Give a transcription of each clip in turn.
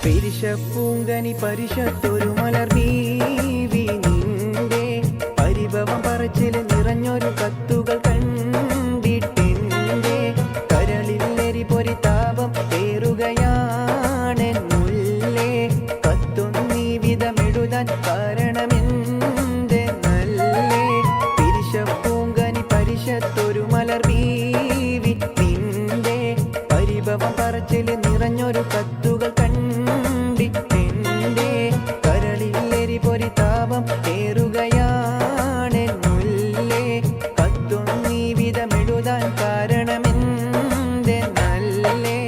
പിരിശപ്പൂങ്കനി പരിശത്തൊരു മലർവീവി നിന്റെ പരിഭവം പറച്ചിൽ നിറഞ്ഞൊരു കത്തുകൾ കണ്ടിട്ടെന്റെ കരളില്ലെരി പൊരി താപം ഏറുകയാണെന്നുള്ളേ കത്തുന്നീ വിധമെഴുതാൻ കാരണമെന്റെ നല്ലേ പിരിശപ്പൂങ്കനി പരിശത്തൊരു മലർവീവി നിന്റെ പരിഭവം പറച്ചിൽ നിറഞ്ഞൊരു കത്തുകൾ കണ്ടിട്ടെന്റെ കരളില്ലെരി പൊരി താപം ഏറുകയാണെന്നുള്ളേ കത്തുന്നീ വിധമെഴുതാൻ കാരണമെന്റെ നല്ലേ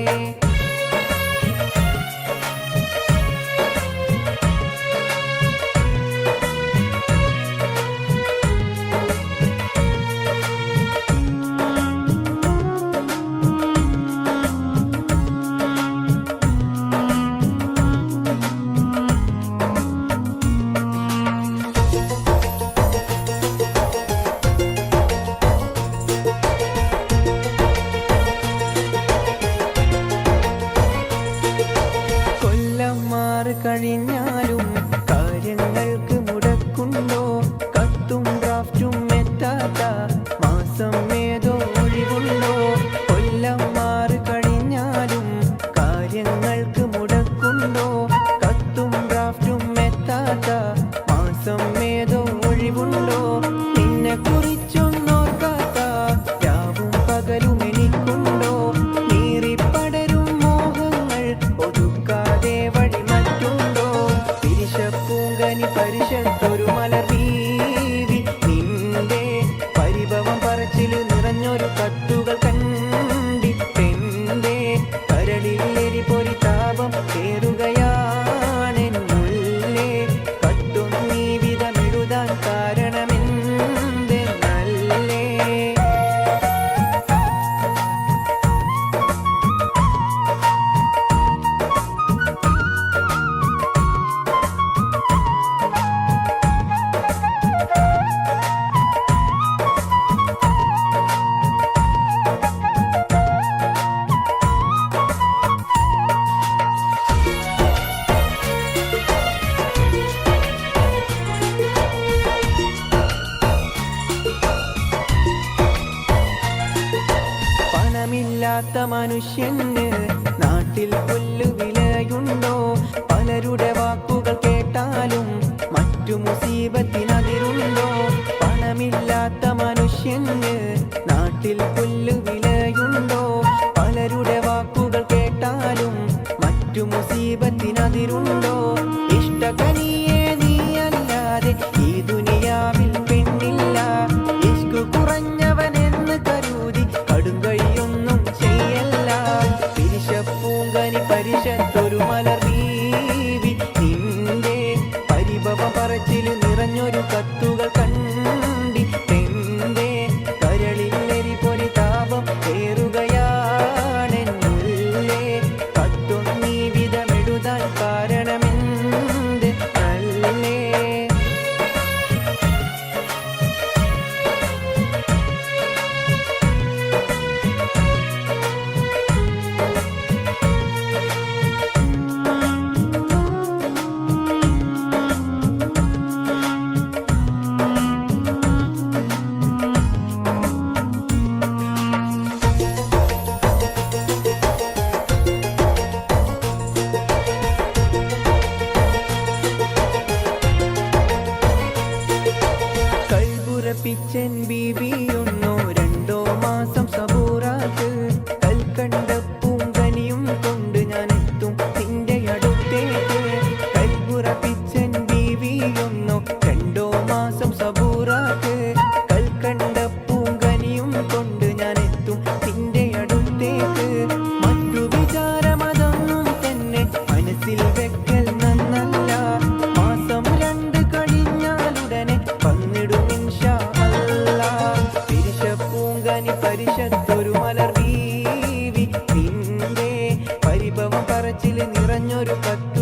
കഴിഞ്ഞാലും കാര്യങ്ങൾക്ക് മുടക്കുണ്ടോ കത്തും ഡ്രാഫ്റ്റും എത്താത്ത മാസം ഏതോ ഒഴിവുണ്ടോ കൊല്ലം മാറി കഴിഞ്ഞാലും കാര്യങ്ങൾക്ക് മുടക്കുണ്ടോ കത്തും ഡ്രാഫ്റ്റും എത്താത്ത മാസം ഏതോ ഒഴിവുണ്ടോ നിന്നെ കുറിച്ചൊന്നോർക്കാത്ത രാവും പകലും എനിക്കുണ്ടോ നീറിപ്പടരും മോഹങ്ങൾ ഒതുക്കാതെ വഴി പൂങ്കനി പരിശത്തൊരു മലർവീവി നിന്റെ പരിഭവം പറച്ചിൽ നിറഞ്ഞൊരു കത്തുകൾ കണ്ടിട്ടെന്റെ കരളില്ലെരി പൊരി താപം ഏറുകയാണെന്നുള്ളേ കത്തുന്നീ വിധമെഴുതാൻ കാരണമെന്റെ നല്ലേ പണമില്ലാത്ത മനുഷ്യന് നാട്ടിൽ പുല്ലുവിലയുണ്ടോ പലരുടെ വാക്കുകൾ കേട്ടാലും മറ്റു മുസീബത്തിനതിരുണ്ടോ പണമില്ലാത്ത മനുഷ്യന് നാട്ടിൽ പുല്ലുവിലയുണ്ടോ പലരുടെ വാക്കുകൾ കേട്ടാലും മറ്റു മുസീബത്തിനതിരുണ്ടോ ഇഷ്ടകനിയെ നീയല്ലാതെ ഈ ദുനിയാവിൽ പെണ്ണില്ല ഇഷ്ക് കുറഞ്ഞവനെന്ന് കരുതി കടുങ്കൈയൊന്നും ചെയ്യല്ല പിരിശപ്പൂങ്കനി പരിശത്തൊരു മലർവീവി നിന്റെ പരിഭവം പറച്ചിൽ നിറഞ്ഞൊരു കത്തുകൾ കണ്ടിട്ടെന്റെ കരളില്ലെരി പൊരി താപം ഏറുകയാണെന്നുള്ളേ കത്തുന്നീ വിധമെഴുതാൻ കാരണമെന്റെ നല്ലേ പിച്ചൻ ബീവിയൊന്നോ രണ്ടോ മാസം സബൂറാക്ക് കൽക്കണ്ട പൂങ്കനിയും കൊണ്ട് ഞാൻ എത്തും നിന്റെ അടുത്തേക്ക് കൽപുറ പിച്ചൻ ബീവിയൊന്നോ രണ്ടോ മാസം സബൂറാക്ക് കൽക്കണ്ട പൂങ്കനിയും കൊണ്ട് ഞാൻ എത്തും നിന്റെ അടുത്തേക്ക് മറ്റു വിചാരമതൊന്നും തന്നെ മനസ്സിൽ വെക്കൽ നന്നല്ല മാസം 2 കഴിഞ്ഞാലുടനെ പങ്കിടും പരിശത്തൊരു മലർവീവി നിന്റെ പരിഭവം പറച്ചിൽ നിറഞ്ഞൊരു കത്ത്